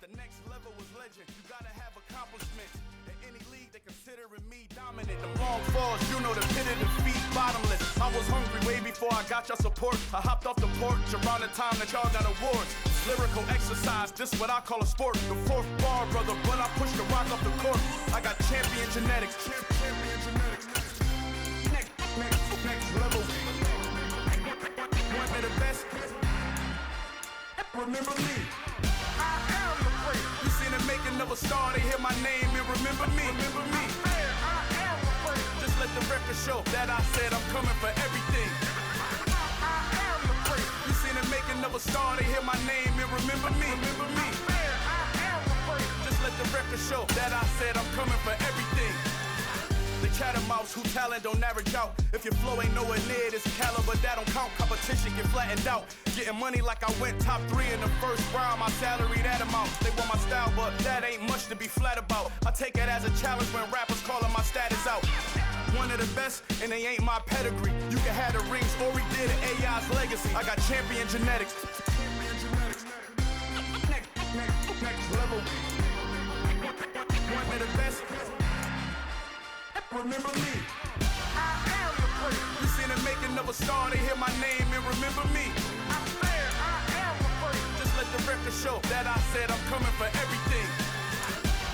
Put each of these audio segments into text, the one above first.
The next level was legend. You gotta have accomplishments. In any league, they considering me dominant. The long falls, you know the pit of defeat, bottomless. I was hungry way before I got your support. I hopped off the porch around the time that y'all got awards. Lyrical exercise, this what I call a sport. The fourth bar, brother, but I pushed the rock off the court. I got champion genetics. Champion genetics. Next level. One of the best. Remember me. I am the great. You seen the making of a star, they hear my name and remember me. Remember me. I am the great. Just let the record show that I said I'm coming for everything. I am the great. You seen the making of a star, they hear my name and remember me. Remember me. I am the great. Just let the record show that I said I'm coming for everything. The catamounts who talent don't average out. If your flow ain't nowhere near this caliber, that don't count. Competition get flattened out. Getting money like I went top 3 in the first round. My salary that amount. They want my style, but that ain't much to be flat about. I take it as a challenge when rappers calling my status out. One of the best, and they ain't my pedigree. You can have the rings, or we did it, AI's legacy. I got champion genetics. Next level. One of the best. Remember me. I am the great. You seen the making of a star, they hear my name and remember me. I said I am the great. Just let the record show that I said I'm coming for everything.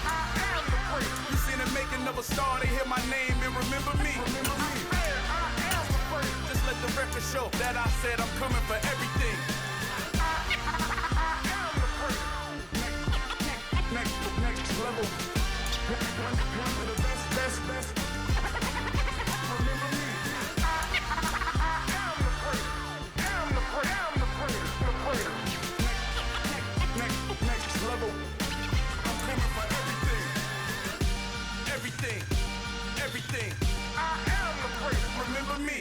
I am the great. You seen the making of a star, they hear my name and remember me. Remember me. I said I am the great. Just let the record show that I said I'm coming for everything. I am the great. Next level. One of the best. Remember me. I am the great. I'm the great. Next level. I'm coming for everything. I am the great. Remember me.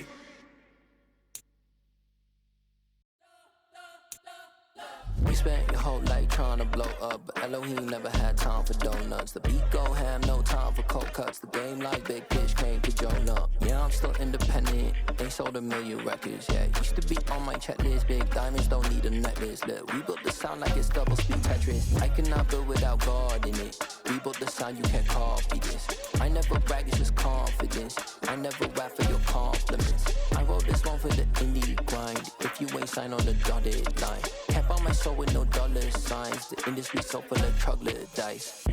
You spent your whole life trying to blow up, but Elohim never had time for donuts. The beat go ham, no time for cold cuts. The game like Big Pitch came to join up. Yeah, I'm still independent, ain't sold 1 million records. Yeah, used to be on my checklist. Big diamonds don't need a necklace. Look, we built the sound like it's double speed Tetris. I cannot build without God in it. We built the sound, you can't copy this. I never brag, it's just confidence. I never rap for your compliments. I wrote this one for the indie grind. If you ain't signed on the dotted line, can't buy my soul with no dollar signs. The industry so full of troglodytes.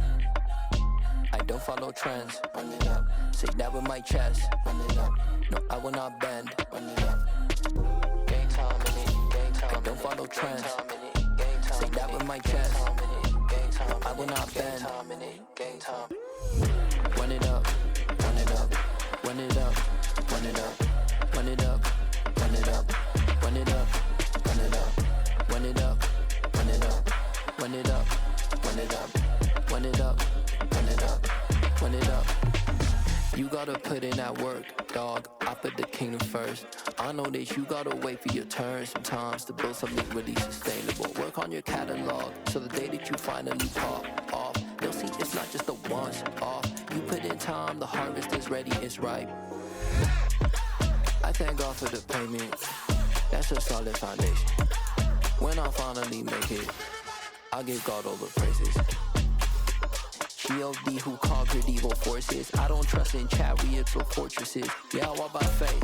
I don't follow trends. Run it up. Say that with my chest. Run it up. No, I will not bend. Run it up. Game time in it. Game time. I don't follow trends. Say that with my chest. No, I will not bend. Game time. Run it up. Run it up. Run it up. Run it up. Run it up. Run it up. Run it up. Run it up. Run it up. Run it up. Run it up. Run it up. Run it up. Run it up. Run it up. You gotta put in that work, dog. I put the kingdom first. I know that you gotta wait for your turn sometimes to build something really sustainable. Work on your catalog, so the day that you finally pop off, you'll see it's not just a once off. You put in time, the harvest is ready, it's ripe. I thank God for the payment. That's a solid foundation. When I finally make it, I'll give God all the praises. G.O.D. who conquered evil forces. I don't trust in chariots or fortresses. Yeah, I walk by faith.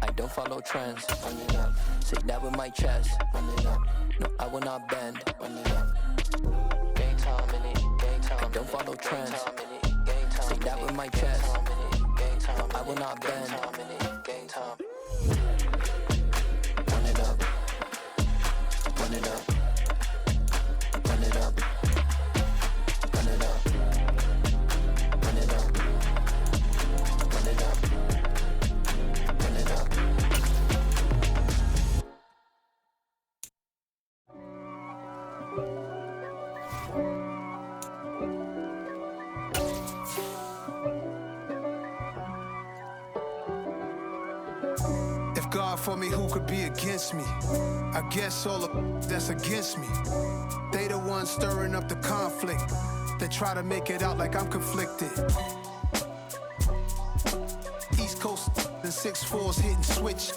I don't follow trends. Run it up. Say that with my chest. Run it up. No, I will not bend. Run it up. Game time in it. Game time. I don't follow trends. Say that with my chest. No, I will not bend. Game time. Run it up. Run it up. Run it up. Run it up. Run it up. Run it up. Run it up. If God for me, who could be against me? I guess all the that's against me. They the ones stirring up the conflict. They try to make it out like I'm conflicted. East Coast and 6'4s hitting switch.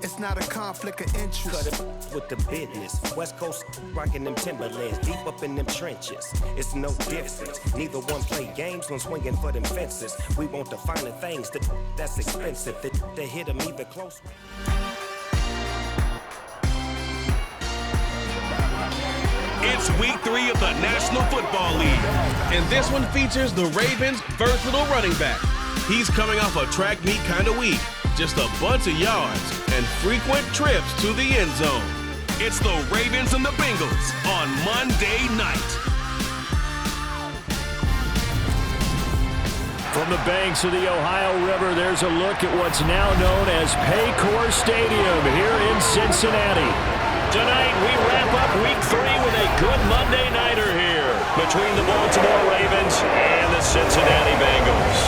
It's not a conflict of interest. Cut it with the business. West Coast rocking them Timberlands, deep up in them trenches. It's no difference. Neither one play games when swinging for them fences. We want the finer things that's expensive. They hit them either close. It's week 3 of the National Football League, and this one features the Ravens' versatile running back. He's coming off a track meet kind of week, just a bunch of yards and frequent trips to the end zone. It's the Ravens and the Bengals on Monday night. From the banks of the Ohio River, there's a look at what's now known as Paycor Stadium here in Cincinnati. Tonight, we wrap up week 3 with a good Monday nighter here between the Baltimore Ravens and the Cincinnati Bengals.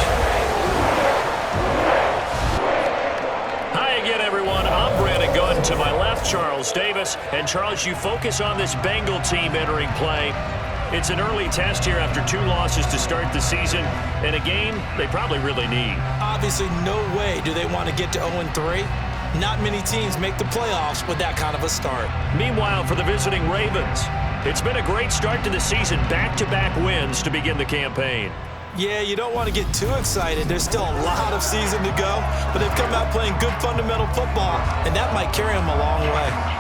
Hi again, everyone. I'm Brandon Gunn. To my left, Charles Davis. And Charles, you focus on this Bengal team entering play. It's an early test here after 2 losses to start the season, and a game they probably really need. Obviously, no way do they want to get to 0-3. Not many teams make the playoffs with that kind of a start. Meanwhile, for the visiting Ravens, it's been a great start to the season. Back-to-back wins to begin the campaign. Yeah, you don't want to get too excited. There's still a lot of season to go, but they've come out playing good fundamental football, and that might carry them a long way.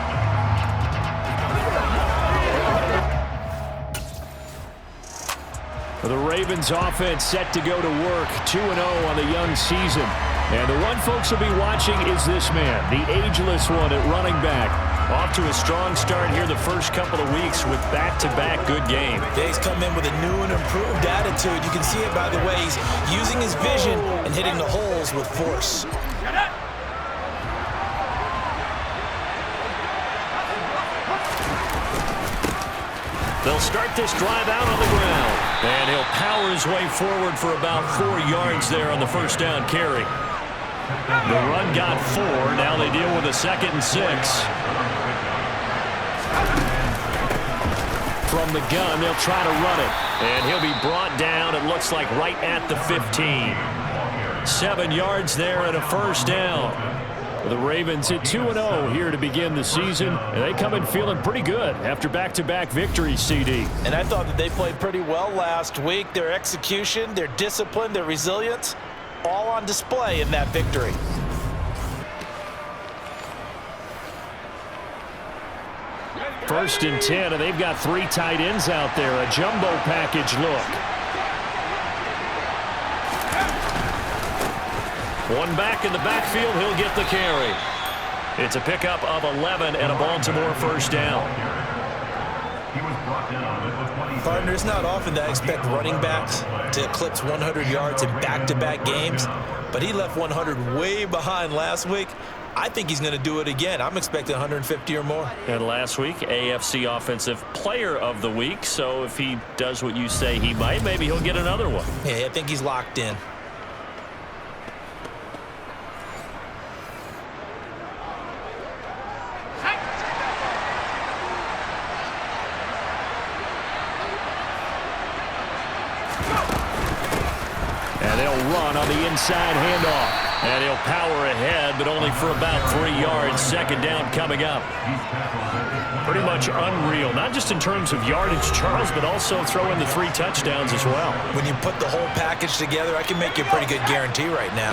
The Ravens offense set to go to work, 2-0 on the young season. And the one folks will be watching is this man, the ageless one at running back. Off to a strong start here the first couple of weeks with back-to-back good games. He's come in with a new and improved attitude. You can see it by the way he's using his vision and hitting the holes with force. They'll start this drive out on the ground. And he'll power his way forward for about 4 yards there on the first down carry. The run got 4. Now they deal with a 2nd and 6. From the gun, they'll try to run it. And he'll be brought down, it looks like, right at the 15. 7 yards there and a first down. The Ravens hit 2-0 here to begin the season, and they come in feeling pretty good after back-to-back victories, CD. And I thought that they played pretty well last week. Their execution, their discipline, their resilience, all on display in that victory. First and 10, and they've got 3 tight ends out there. A jumbo package look. One back in the backfield, he'll get the carry. It's a pickup of 11 and a Baltimore first down. Partner, it's not often that I expect running backs to eclipse 100 yards in back-to-back games, but he left 100 way behind last week. I think he's going to do it again. I'm expecting 150 or more. And last week, AFC Offensive Player of the Week, so if he does what you say he might, maybe he'll get another one. Yeah, I think he's locked in. Run on the inside handoff. And he'll power ahead, but only for about 3 yards. Second down coming up. Pretty much unreal, not just in terms of yardage, Charles, but also throw in the 3 touchdowns as well. When you put the whole package together, I can make you a pretty good guarantee right now.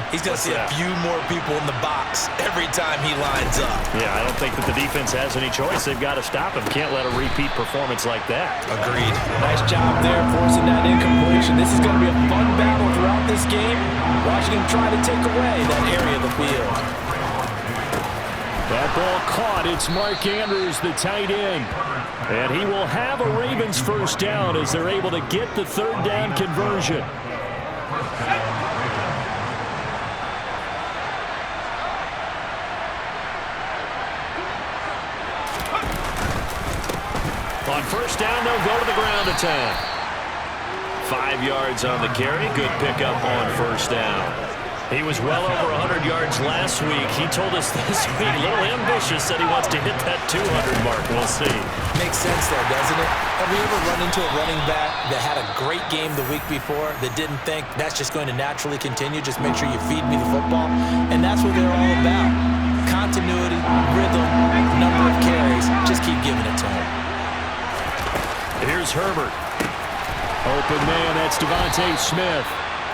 He's going to see a few more people in the box every time he lines up. Yeah, I don't think that the defense has any choice. They've got to stop him. Can't let a repeat performance like that. Agreed. Nice job there forcing that incompletion. This is going to be a fun battle throughout this game. Watching him try to take away that area of the field. That ball caught. It's Mark Andrews, the tight end. And he will have a Ravens first down as they're able to get the 3rd down conversion. On first down, they'll go to the ground attack. 5 yards on the carry. Good pickup on first down. He was well over 100 yards last week. He told us this week, a little ambitious, said he wants to hit that 200 mark. We'll see. Makes sense there, doesn't it? Have you ever run into a running back that had a great game the week before that didn't think that's just going to naturally continue? Just make sure you feed me the football. And that's what they're all about. Continuity, rhythm, number of carries. Just keep giving it to him. Here's Herbert. Open man, that's Devontae Smith.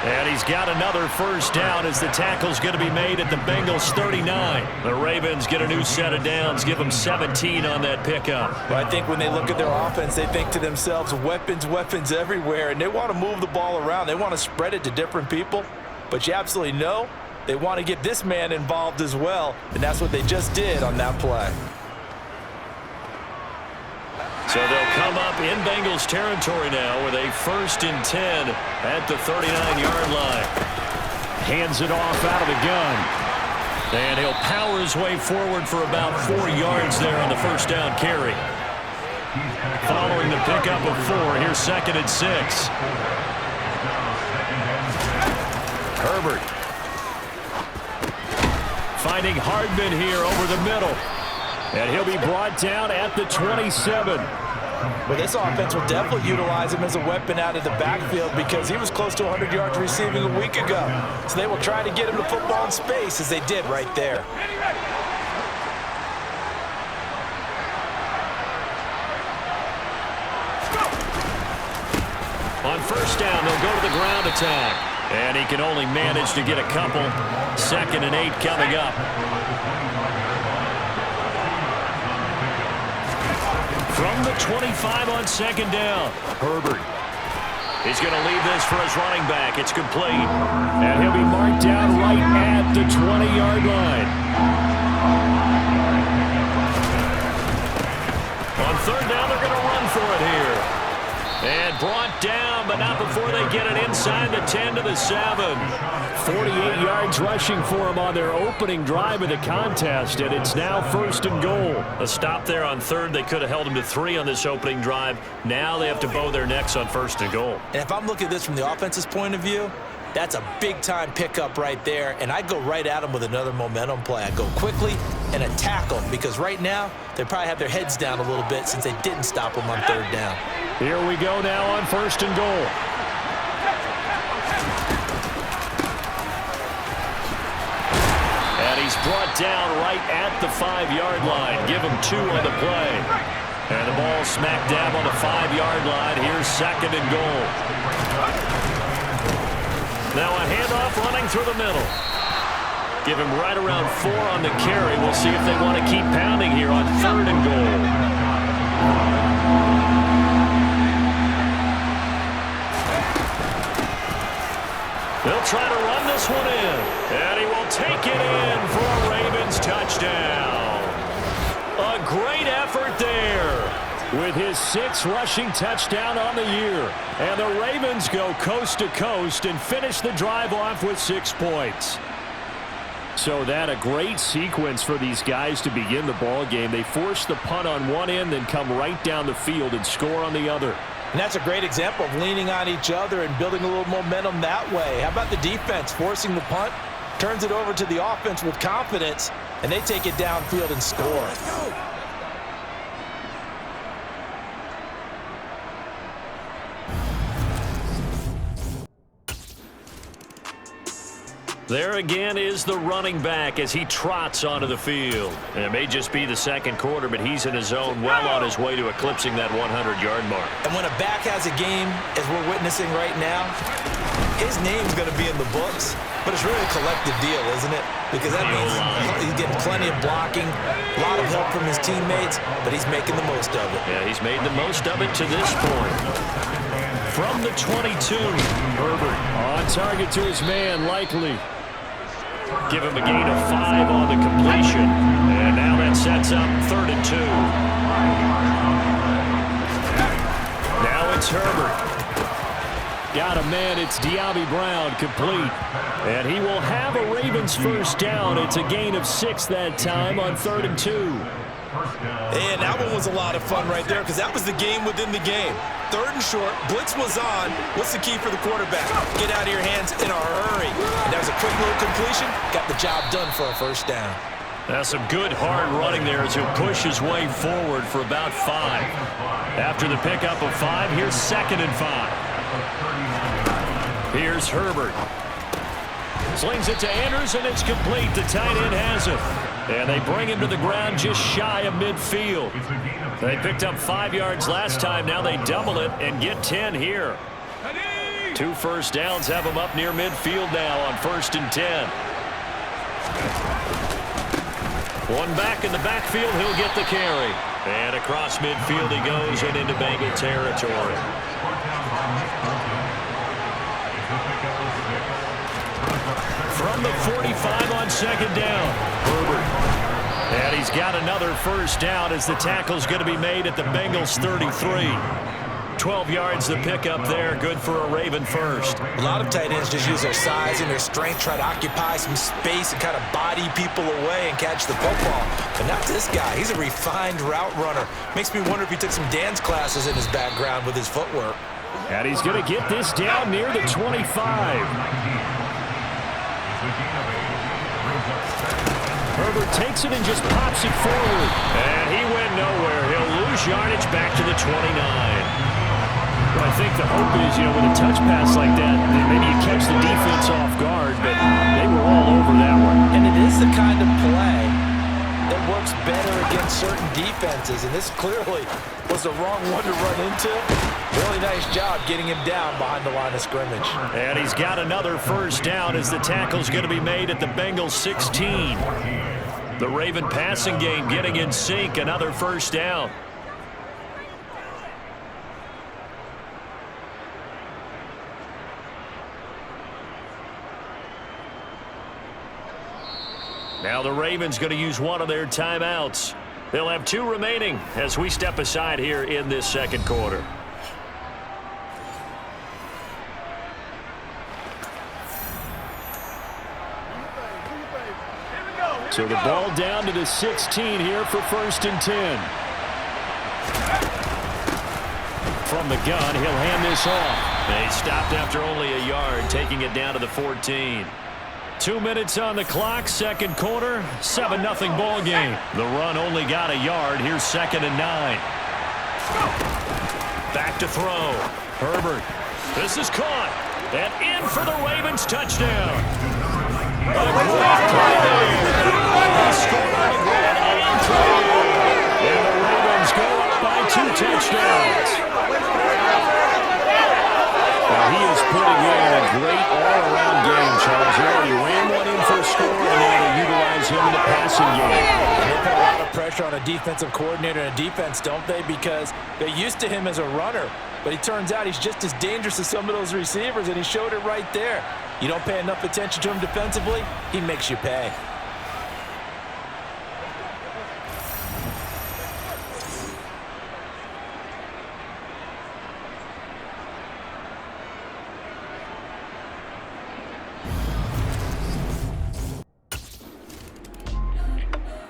And he's got another first down as the tackle's going to be made at the Bengals 39. The Ravens get a new set of downs, give them 17 on that pickup. Well, I think when they look at their offense, they think to themselves, weapons, weapons everywhere, and they want to move the ball around. They want to spread it to different people, but you absolutely know they want to get this man involved as well, and that's what they just did on that play. So they'll come up in Bengals territory now with a 1st and 10 at the 39-yard line. Hands it off out of the gun. And he'll power his way forward for about 4 yards there on the first down carry. Following the pickup of 4, here's 2nd and 6. Herbert. Finding Hardman here over the middle. And he'll be brought down at the 27. But this offense will definitely utilize him as a weapon out of the backfield because he was close to 100 yards receiving a week ago. So they will try to get him the football in space as they did right there. On first down, they'll go to the ground attack. And he can only manage to get a couple. 2nd and 8 coming up. From the 25 on 2nd down, Herbert. He's going to leave this for his running back. It's complete. And he'll be marked down right at the 20-yard line. On 3rd down, they're going to run for it here. And brought down, but not before they get it inside the 10 to the 7. 48 yards rushing for him on their opening drive of the contest, and it's now 1st and goal. A stop there on 3rd. They could have held him to 3 on this opening drive. Now they have to bow their necks on 1st and goal. And if I'm looking at this from the offense's point of view, that's a big-time pickup right there, and I go right at them with another momentum play. I go quickly and attack them because right now they probably have their heads down a little bit since they didn't stop them on 3rd down. Here we go now on 1st and goal. And he's brought down right at the 5-yard line. Give him 2 on the play. And the ball smack dab on the 5-yard line. Here's 2nd and goal. Now a handoff running through the middle. Give him right around 4 on the carry. We'll see if they want to keep pounding here on 3rd and goal. They'll try to run this one in. And he will take it in for a Ravens touchdown. A great effort there. With his 6th rushing touchdown on the year. And the Ravens go coast to coast and finish the drive off with 6 points. So that a great sequence for these guys to begin the ball game. They force the punt on one end, then come right down the field and score on the other. And that's a great example of leaning on each other and building a little momentum that way. How about the defense forcing the punt, turns it over to the offense with confidence, and they take it downfield and score. There again is the running back as he trots onto the field. And it may just be the 2nd quarter, but he's in his zone, well on his way to eclipsing that 100-yard mark. And when a back has a game, as we're witnessing right now, his name's going to be in the books, but it's really a collective deal, isn't it? Because that means he's getting plenty of blocking, a lot of help from his teammates, but he's making the most of it. Yeah, he's made the most of it to this point. From the 22, Herbert on target to his man, Likely. Give him a gain of 5 on the completion. And now that sets up 3rd and 2. Now it's Herbert. Got a man, it's Diaby Brown, complete. And he will have a Ravens first down. It's a gain of 6 that time on 3rd and 2. And that one was a lot of fun right there because that was the game within the game. 3rd and short, blitz was on. What's the key for the quarterback? Get out of your hands in a hurry. And that was a quick little completion. Got the job done for a first down. That's some good hard running there as he'll push his way forward for about 5. After the pickup of 5, here's 2nd and 5. Here's Herbert. Slings it to Andrews, and it's complete. The tight end has it. And they bring him to the ground just shy of midfield. They picked up 5 yards last time. Now they double it and get 10 here. 2 first downs have them up near midfield now on 1st and 10. One back in the backfield. He'll get the carry. And across midfield he goes and into Bengal territory. From the 45 on 2nd down, Herbert. And he's got another first down as the tackle's going to be made at the Bengals 33. 12 yards the pickup there. Good for a Raven first. A lot of tight ends just use their size and their strength, try to occupy some space and kind of body people away and catch the football. But not this guy. He's a refined route runner. Makes me wonder if he took some dance classes in his background with his footwork. And he's going to get this down near the 25. Herbert takes it and just pops it forward. And he went nowhere. He'll lose yardage back to the 29. Well, I think the hope is, with a touch pass like that, maybe you catch the defense off guard, but they were all over that one. And it is the kind of play that works better against certain defenses, and this clearly was the wrong one to run into. Really nice job getting him down behind the line of scrimmage. And he's got another first down as the tackle's going to be made at the Bengals 16. The Raven passing game getting in sync, another first down. Now the Ravens going to use one of their timeouts. They'll have 2 remaining as we step aside here in this 2nd quarter. So the ball down to the 16 here for 1st and 10. From the gun, he'll hand this off. They stopped after only a yard, taking it down to the 14. 2 minutes on the clock, 2nd quarter, 7-0 ball game. The run only got a yard. Here's 2nd and 9. Back to throw. Herbert. This is caught. And in for the Ravens touchdown. A great play there. He scored on the ground and the Ravens go up by 2 touchdowns. Now he is putting in a great all-around game, Charles. He already ran one in for a score, and now they utilize him in the passing game. And they put a lot of pressure on a defensive coordinator and a defense, don't they? Because they're used to him as a runner. But he turns out he's just as dangerous as some of those receivers, and he showed it right there. You don't pay enough attention to him defensively, he makes you pay.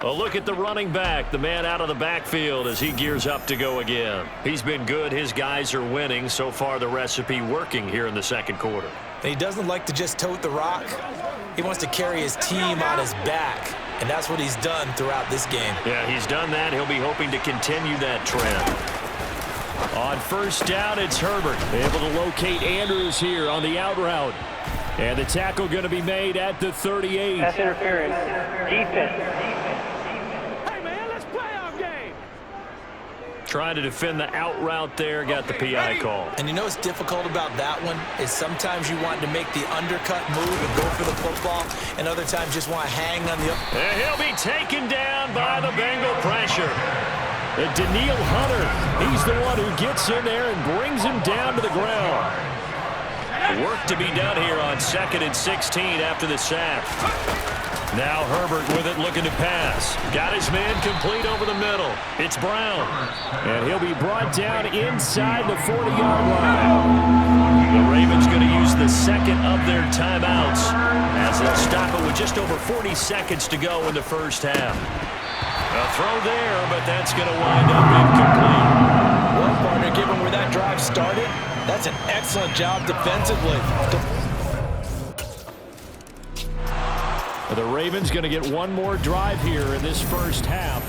A look at the running back, the man out of the backfield as he gears up to go again. He's been good. His guys are winning. So far, the recipe working here in the 2nd quarter. And he doesn't like to just tote the rock. He wants to carry his team on his back, and that's what he's done throughout this game. Yeah, he's done that. He'll be hoping to continue that trend. On 1st down, it's Herbert. Able to locate Andrews here on the out route. And the tackle going to be made at the 38. That's interference. Defense. Trying to defend the out route there, got the PI call. And you know what's difficult about that one is sometimes you want to make the undercut move and go for the football, and other times just want to hang on the... And he'll be taken down by the Bengal pressure. Daniil Hunter, he's the one who gets in there and brings him down to the ground. Work to be done here on 2nd and 16 after the sack. Now Herbert with it, looking to pass. Got his man complete over the middle. It's Brown. And he'll be brought down inside the 40-yard line. The Ravens going to use the 2nd of their timeouts as they'll stop it with just over 40 seconds to go in the 1st half. A throw there, but that's going to wind up incomplete. Well, partner, given where that drive started, that's an excellent job defensively. The Ravens going to get one more drive here in this first half.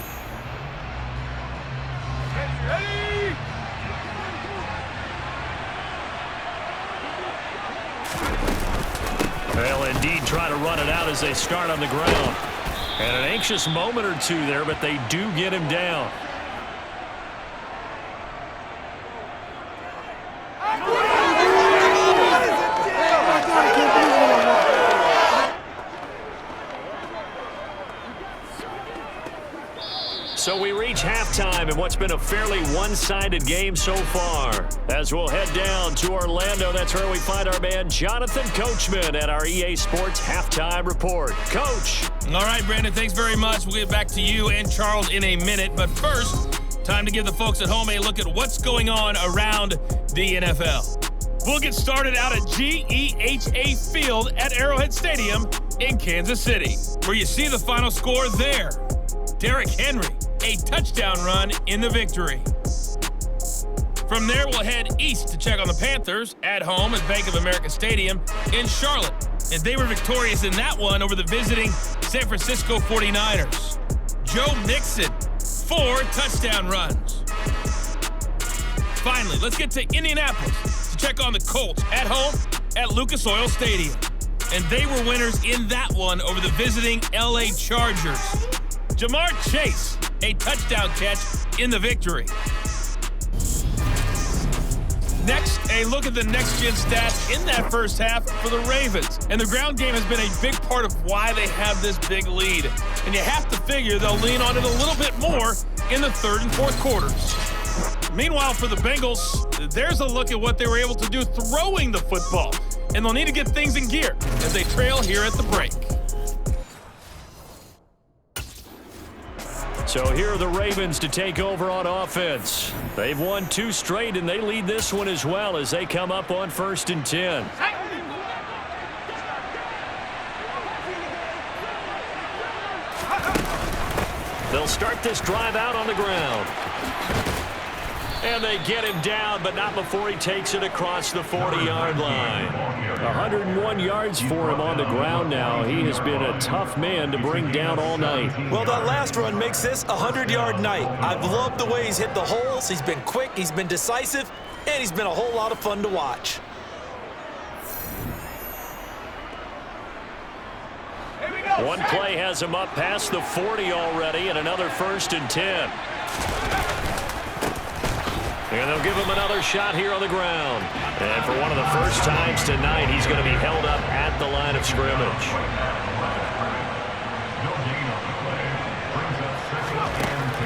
They'll indeed try to run it out as they start on the ground. And an anxious moment or two there, but they do get him down. So we reach halftime in what's been a fairly one-sided game so far. As we'll head down to Orlando, that's where we find our man Jonathan Coachman at our EA Sports Halftime Report. Coach. All right, Brandon, thanks very much. We'll get back to you and Charles in a minute. But first, time to give the folks at home a look at what's going on around the NFL. We'll get started out at GEHA Field at Arrowhead Stadium in Kansas City, where you see the final score there. Derrick Henry, a touchdown run in the victory. From there, we'll head east to check on the Panthers at home at Bank of America Stadium in Charlotte. And they were victorious in that one over the visiting San Francisco 49ers. Joe Mixon, 4 touchdown runs. Finally, let's get to Indianapolis to check on the Colts at home at Lucas Oil Stadium. And they were winners in that one over the visiting LA Chargers. Jamar Chase, a touchdown catch in the victory. Next, a look at the next-gen stats in that first half for the Ravens. And the ground game has been a big part of why they have this big lead. And you have to figure they'll lean on it a little bit more in the third and fourth quarters. Meanwhile, for the Bengals, there's a look at what they were able to do throwing the football. And they'll need to get things in gear as they trail here at the break. So here are the Ravens to take over on offense. They've won 2 straight, and they lead this one as well as they come up on 1st and 10. They'll start this drive out on the ground. And they get him down, but not before he takes it across the 40-yard line. 101 yards for him on the ground now. He has been a tough man to bring down all night. Well, that last run makes this a 100-yard night. I've loved the way he's hit the holes. He's been quick, he's been decisive, and he's been a whole lot of fun to watch. One play has him up past the 40 already, and another 1st and 10. And they'll give him another shot here on the ground. And for one of the first times tonight, he's going to be held up at the line of scrimmage.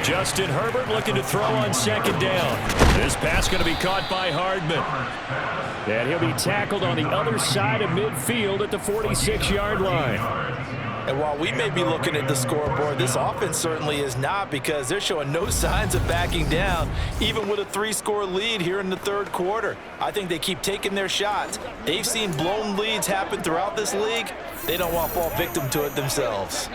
Justin Herbert looking to throw on 2nd down. This pass going to be caught by Hardman. And he'll be tackled on the other side of midfield at the 46-yard line. And while we may be looking at the scoreboard, this offense certainly is not, because they're showing no signs of backing down, even with a 3-score lead here in the 3rd quarter. I think they keep taking their shots. They've seen blown leads happen throughout this league. They don't want to fall victim to it themselves.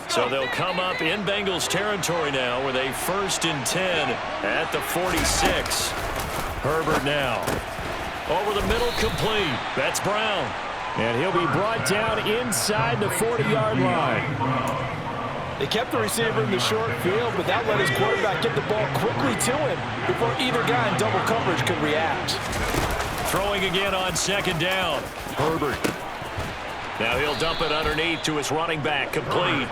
So they'll come up in Bengals territory now with a 1st and 10 at the 46. Herbert now. Over the middle, complete. That's Brown. And he'll be brought down inside the 40-yard line. They kept the receiver in the short field, but that let his quarterback get the ball quickly to him before either guy in double coverage could react. Throwing again on 2nd down. Herbert. Now he'll dump it underneath to his running back, complete.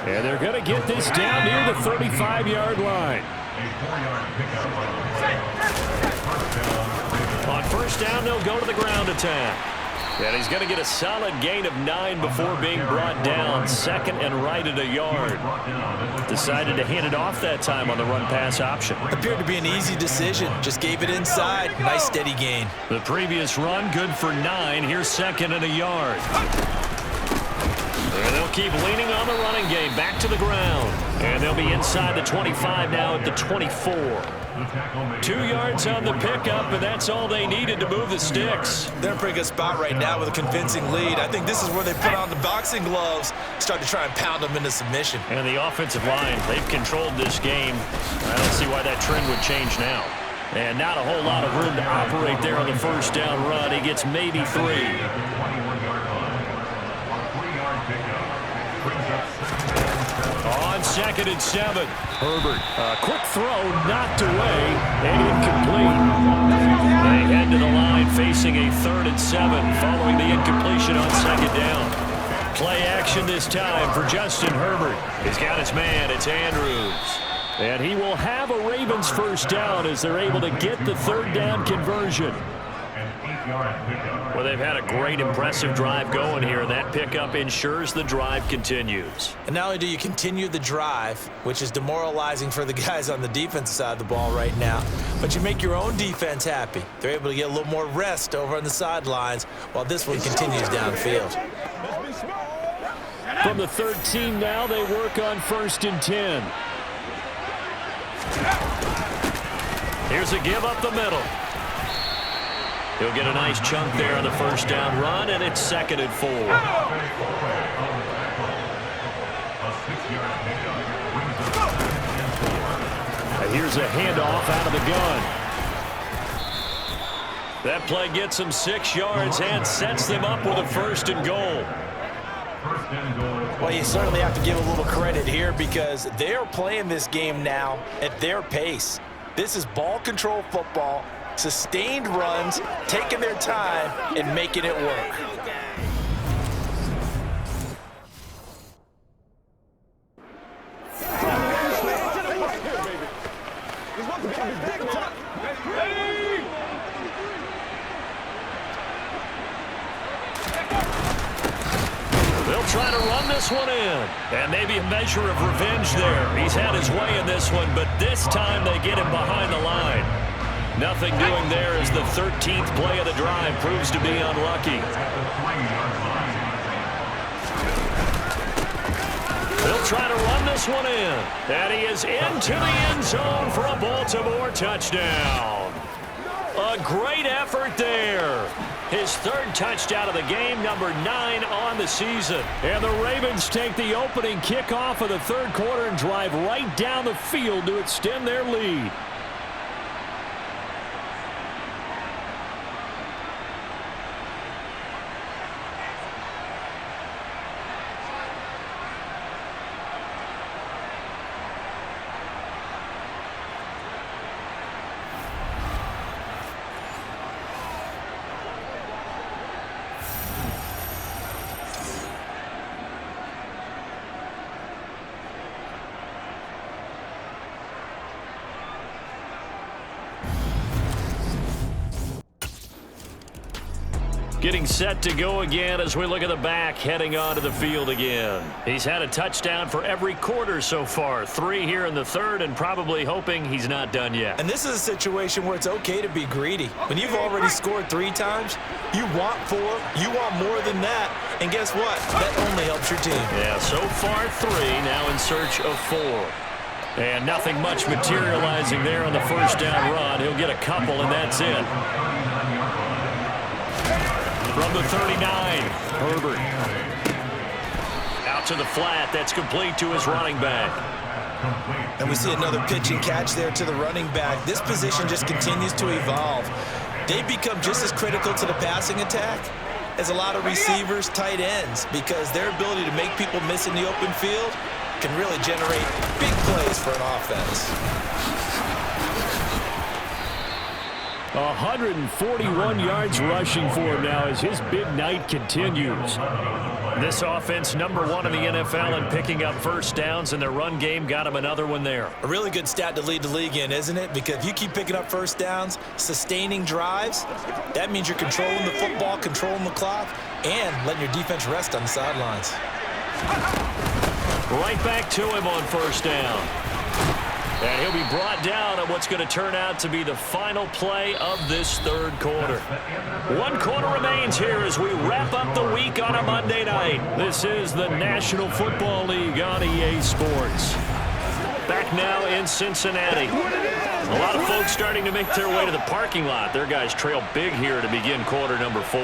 And they're going to get this down near the 35-yard line. On 1st down, they'll go to the ground attack. And he's going to get a solid gain of 9 before being brought down. 2nd and right at a yard. Decided to hand it off that time on the run-pass option. Appeared to be an easy decision. Just gave it inside. Nice steady gain. The previous run, good for 9. Here's 2nd and a yard. And they'll keep leaning on the running game. Back to the ground. And they'll be inside the 25 now at the 24. 2 yards on the pickup, and that's all they needed to move the sticks. They're in a pretty good spot right now with a convincing lead. I think this is where they put on the boxing gloves, start to try and pound them into submission. And the offensive line, they've controlled this game. I don't see why that trend would change now. And not a whole lot of room to operate there on the first down run. He gets maybe 3. On 2nd and 7, Herbert. A quick throw knocked away and incomplete. They head to the line facing a 3rd and 7 following the incompletion on 2nd down. Play action this time for Justin Herbert. He's got his man. It's Andrews. And he will have a Ravens first down as they're able to get the 3rd down conversion. Well, they've had a great, impressive drive going here. That pickup ensures the drive continues. And not only do you continue the drive, which is demoralizing for the guys on the defensive side of the ball right now, but you make your own defense happy. They're able to get a little more rest over on the sidelines while this one continues downfield. From the 13 now, they work on 1st and 10. Here's a give up the middle. He'll get a nice chunk there on the first down run, and it's 2nd and 4. And here's a handoff out of the gun. That play gets them 6 yards and sets them up with a 1st and goal. Well, you certainly have to give a little credit here because they're playing this game now at their pace. This is ball control football. Sustained runs, taking their time, and making it work. They'll try to run this one in. And maybe a measure of revenge there. He's had his way in this one, but this time they get him behind the line. Nothing doing there as the 13th play of the drive proves to be unlucky. They'll try to run this one in. And he is into the end zone for a Baltimore touchdown. A great effort there. His 3rd touchdown of the game, number 9 on the season. And the Ravens take the opening kickoff of the 3rd quarter and drive right down the field to extend their lead. Getting set to go again as we look at the back heading onto the field again. He's had a touchdown for every quarter so far. 3 here in the 3rd and probably hoping he's not done yet. And this is a situation where it's okay to be greedy. When you've already scored 3 times, you want 4, you want more than that. And guess what? That only helps your team. Yeah, so far 3, now in search of 4. And nothing much materializing there on the first down run. He'll get a couple and that's it. From the 39, Herbert. Out to the flat. That's complete to his running back. And we see another pitch and catch there to the running back. This position just continues to evolve. They become just as critical to the passing attack as a lot of receivers, tight ends, because their ability to make people miss in the open field can really generate big plays for an offense. 141 yards rushing for him now as his big night continues. This offense, number 1 in the NFL in picking up first downs, and their run game got him another one there. A really good stat to lead the league in, isn't it? Because if you keep picking up first downs, sustaining drives, that means you're controlling the football, controlling the clock, and letting your defense rest on the sidelines. Right back to him on first down. And he'll be brought down at what's going to turn out to be the final play of this third quarter. 1 quarter remains here as we wrap up the week on a Monday night. This is the National Football League on EA Sports. Back now in Cincinnati. A lot of folks starting to make their way to the parking lot. Their guys trail big here to begin quarter number 4.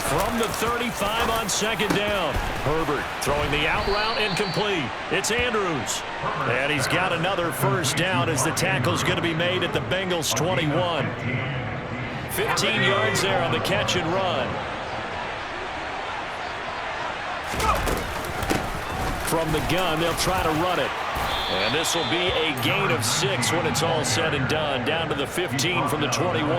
From the 35 on second down. Herbert throwing the out route incomplete. It's Andrews. And he's got another first down as the tackle's going to be made at the Bengals 21. 15 yards there on the catch and run. From the gun, they'll try to run it. And this will be a gain of 6 when it's all said and done. Down to the 15 from the 21.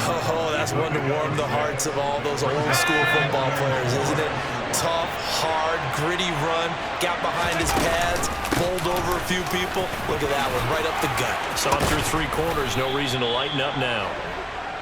Oh, that's one to warm the hearts of all those old school football players, isn't it? Tough, hard, gritty run. Got behind his pads, bowled over a few people. Look at that one, right up the gut. Saw him through 3 quarters. No reason to lighten up now.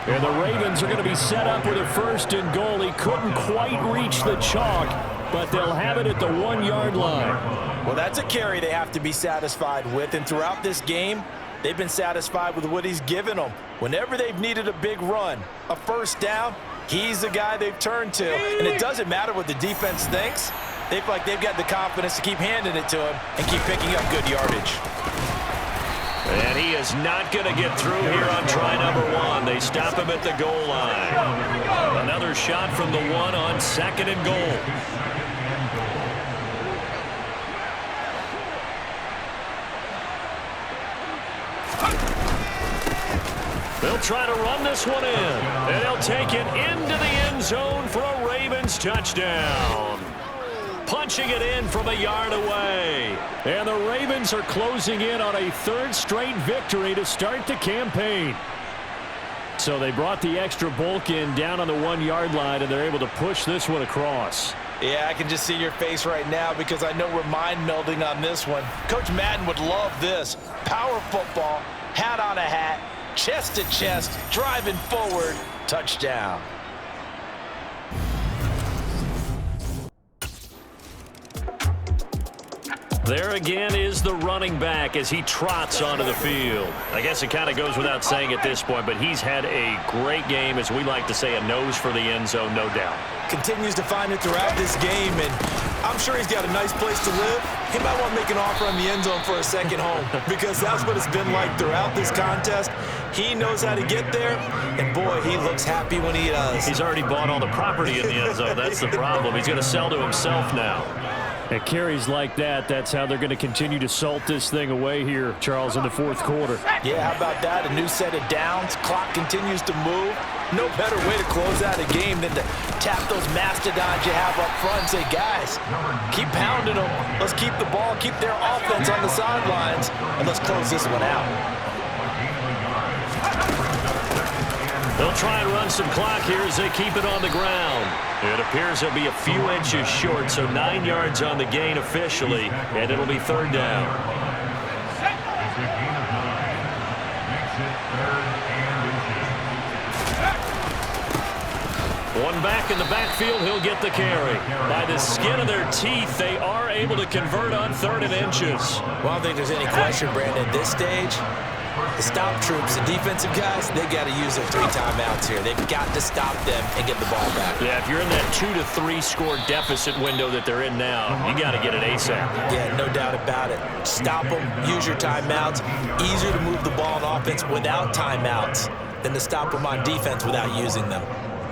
And the Ravens are going to be set up with a first and goal. He couldn't quite reach the chalk, but they'll have it at the 1-yard line. Well, that's a carry they have to be satisfied with, and throughout this game, they've been satisfied with what he's given them. Whenever they've needed a big run, a first down, he's the guy they've turned to. And it doesn't matter what the defense thinks. They feel like they've got the confidence to keep handing it to him and keep picking up good yardage. And he is not going to get through here on try number 1. They stop him at the goal line. Another shot from the 1 on second and goal. They'll try to run this one in, and they'll take it into the end zone for a Ravens touchdown. Punching it in from a yard away. And the Ravens are closing in on a 3rd straight victory to start the campaign. So they brought the extra bulk in down on the 1-yard line, and they're able to push this one across. Yeah, I can just see your face right now because I know we're mind-melding on this one. Coach Madden would love this. Power football, hat on a hat, chest to chest, driving forward, touchdown. There again is the running back as he trots onto the field. I guess it kind of goes without saying at this point, but he's had a great game, as we like to say, a nose for the end zone, no doubt. Continues to find it throughout this game, and I'm sure he's got a nice place to live. He might want to make an offer on the end zone for a second home because that's what it's been like throughout this contest. He knows how to get there, and boy, he looks happy when he does. He's already bought all the property in the end zone. That's the problem. He's going to sell to himself now. At carries like that, that's how they're going to continue to salt this thing away here, Charles, in the 4th quarter. Yeah, how about that? A new set of downs. Clock continues to move. No better way to close out a game than to tap those mastodons you have up front and say, guys, keep pounding them. Let's keep the ball, keep their offense on the sidelines, and let's close this one out. They'll try and run some clock here as they keep it on the ground. It appears they'll be a few inches short, so 9 yards on the gain officially, and it'll be 3rd down. One back in the backfield, he'll get the carry. By the skin of their teeth, they are able to convert on 3rd and inches. Well, I don't think there's any question, Brandon, at this stage. The stop troops, the defensive guys, they got to use their 3 timeouts here. They've got to stop them and get the ball back. Yeah, if you're in that 2 to 3 score deficit window that they're in now, you got to get it ASAP. Yeah, no doubt about it. Stop them, use your timeouts. Easier to move the ball on offense without timeouts than to stop them on defense without using them.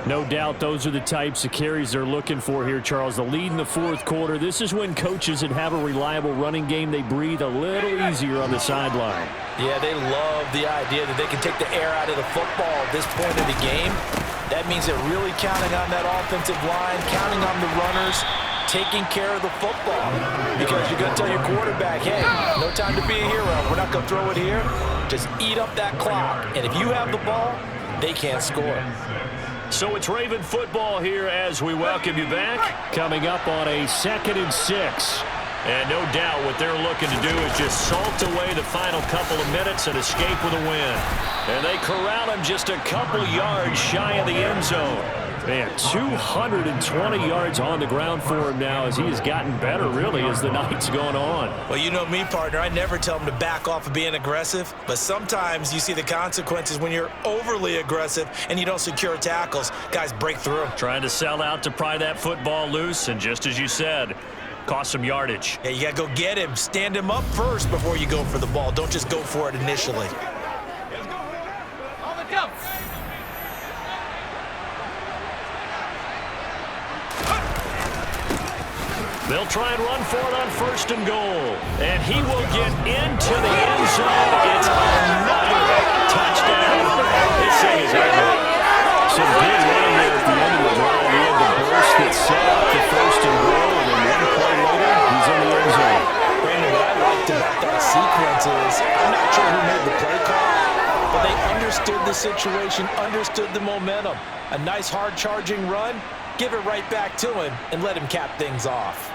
No doubt those are the types of carries they're looking for here, Charles. The lead in the 4th quarter. This is when coaches that have a reliable running game, they breathe a little easier on the sideline. Yeah, they love the idea that they can take the air out of the football at this point of the game. That means they're really counting on that offensive line, counting on the runners, taking care of the football. Because you're going to tell your quarterback, hey, no time to be a hero. We're not going to throw it here. Just eat up that clock. And if you have the ball, they can't score. So it's Raven football here as we welcome you back. Coming up on a 2nd and 6. And no doubt what they're looking to do is just salt away the final couple of minutes and escape with a win. And they corral him just a couple yards shy of the end zone. Man, 220 yards on the ground for him now as he has gotten better, really, as the night's gone on. Well, you know me, partner. I never tell him to back off of being aggressive, but sometimes you see the consequences when you're overly aggressive and you don't secure tackles. Guys break through. Trying to sell out to pry that football loose, and just as you said, cost some yardage. Yeah, you got to go get him. Stand him up first before you go for the ball. Don't just go for it initially. They'll try and run for it on 1st and goal. And he will get into the end zone. It's another touchdown. This thing is over. Some big running there at the end of the drive. He had the burst that set up the 1st and goal, and then one play later, he's in the end zone. Brandon, what I liked about that sequence is, I'm not sure who made the play call, but they understood the situation, understood the momentum. A nice hard charging run, give it right back to him, and let him cap things off.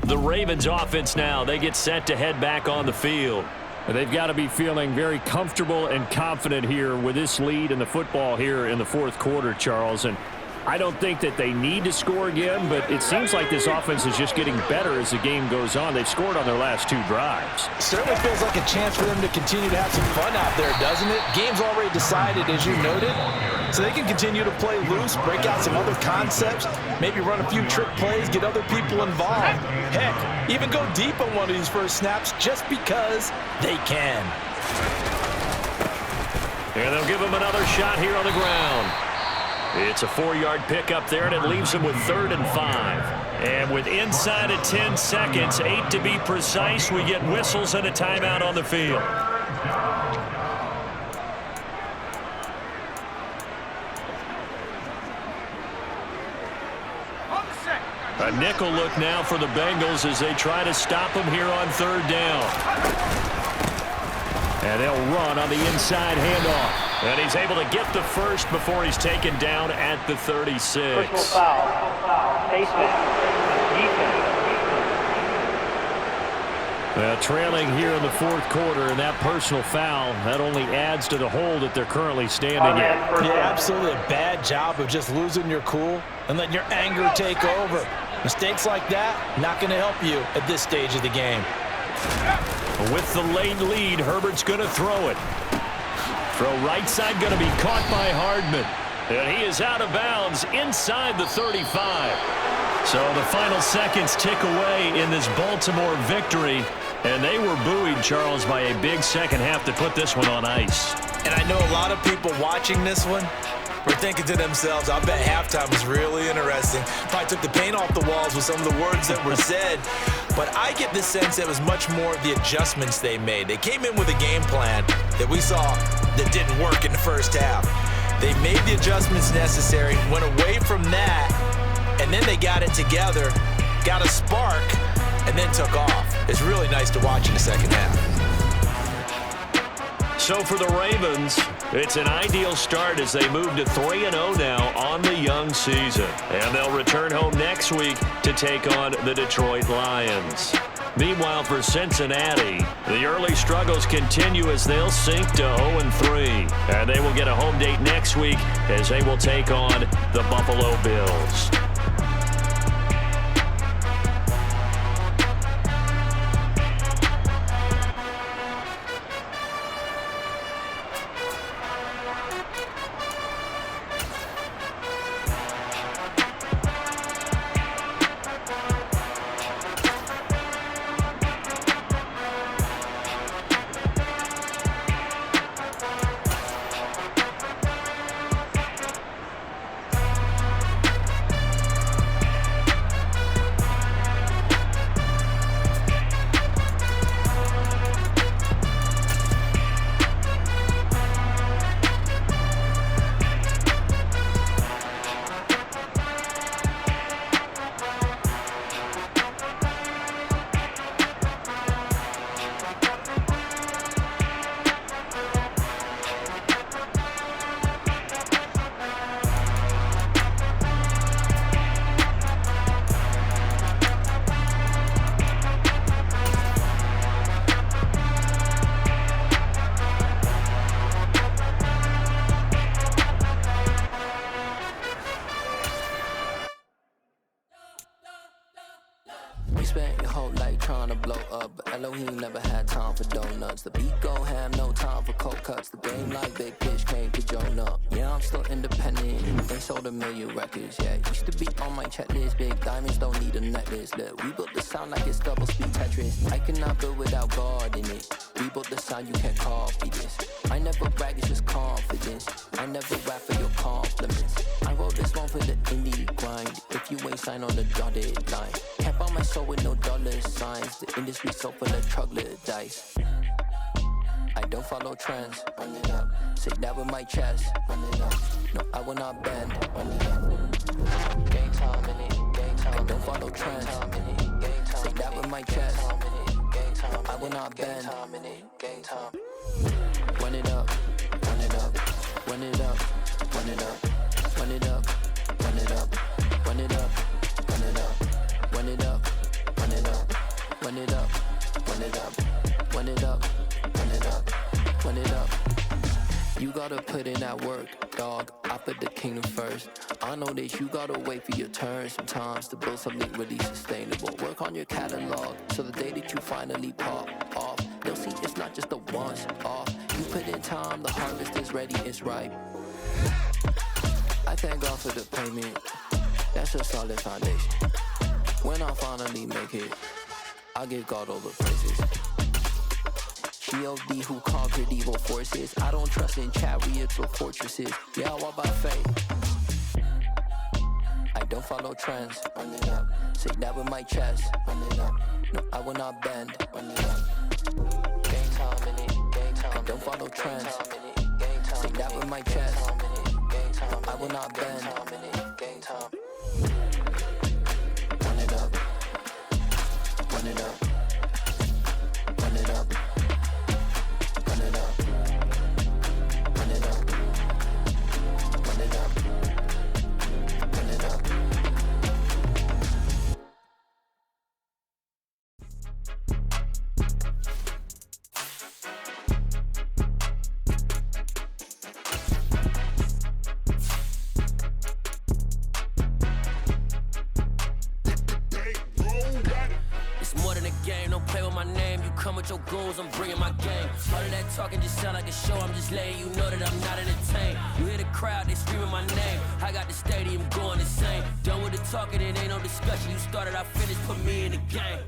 The Ravens offense now, they get set to head back on the field. They've got to be feeling very comfortable and confident here with this lead in the football here in the 4th quarter, Charles. And I don't think that they need to score again, but it seems like this offense is just getting better as the game goes on. They've scored on their last 2 drives. Certainly feels like a chance for them to continue to have some fun out there, doesn't it? Game's already decided, as you noted, so they can continue to play loose, break out some other concepts, maybe run a few trick plays, get other people involved. Heck, even go deep on one of these first snaps just because they can. And they'll give him another shot here on the ground. It's a 4-yard pickup there, and it leaves him with 3rd and 5. And with inside of 10 seconds, 8 to be precise, we get whistles and a timeout on the field. A nickel look now for the Bengals as they try to stop him here on 3rd down. And they'll run on the inside handoff. And he's able to get the first before he's taken down at the 36. Personal foul. Defense. Trailing here in the 4th quarter, and that personal foul, that only adds to the hole that they're currently standing in. Yeah, absolutely a bad job of just losing your cool and letting your anger take over. Mistakes like that, not going to help you at this stage of the game. With the late lead, Herbert's going to throw it. Throw right side going to be caught by Hardman. And he is out of bounds inside the 35. So the final seconds tick away in this Baltimore victory. And they were buoyed, Charles, by a big second half to put this one on ice. And I know a lot of people watching this one were thinking to themselves, I bet halftime was really interesting. Probably took the paint off the walls with some of the words that were said. But I get the sense it was much more the adjustments they made. They came in with a game plan that we saw that didn't work in the first half. They made the adjustments necessary, went away from that, and then they got it together, got a spark, and then took off. It's really nice to watch in the second half. So for the Ravens, it's an ideal start as they move to 3-0 now on the young season. And they'll return home next week to take on the Detroit Lions. Meanwhile, for Cincinnati, the early struggles continue as they'll sink to 0-3. And they will get a home date next week as they will take on the Buffalo Bills. We spent your whole life trying to blow up, but Elohim never had time for donuts. The beat go ham, no time for cold cuts. The game like Big Fish came to Jonah. Yeah, I'm still independent. They sold 1 million records, yeah. Used to be on my checklist. Big diamonds don't need a necklace. Look, we built the sound like it's double speed Tetris. I cannot build without God in it. We built the sound, you can't copy this. I never brag, it's just confidence. I never rap for your compliments. I wrote this one for the indie grind. If you ain't signed on the dotted line, can't buy my soul with no dollar signs. The industry so full of troglodytes. I don't follow trends. Run it up. Say that with my chest. Run it up. No, I will not bend. Run it up. Game time in it. Game time. I don't follow trends. Say that with my chest. No, I will not bend. Game time. Run it up. Run it up. Run it up. Run it up. Run it up. Run it up. Run it up. Run it up. Run it up. Run it up. Run it up. Run it up. Run it up. Run it up. Run it up. You gotta put in that work, dog. I put the kingdom first. I know that you gotta wait for your turn sometimes to build something really sustainable. Work on your catalog so the day that you finally pop off, they'll see it's not just a once off. You put in time, the harvest is ready, it's ripe. I thank God for the payment. That's a solid foundation. When I finally make it, I give God all the praises. G.O.D. who conquered evil forces. I don't trust in chariots or fortresses. Yeah, I walk by faith. I don't follow trends. Run it up. Say that with my chest. Run it up. No, I will not bend. Run it up. Game time in it. Game time. I don't follow trends. Say that with my chest. No, I will not bend. Game time. Run it up. Run it up. Run it up. Run it up. Run it up. Run it up. Run it up. Come with your goons, I'm bringing my game. All of that talking just sound like a show. I'm just letting you know that I'm not entertained. You hear the crowd, they screaming my name. I got the stadium going insane. Done with the talking, it ain't no discussion. You started, I finished, put me in the game.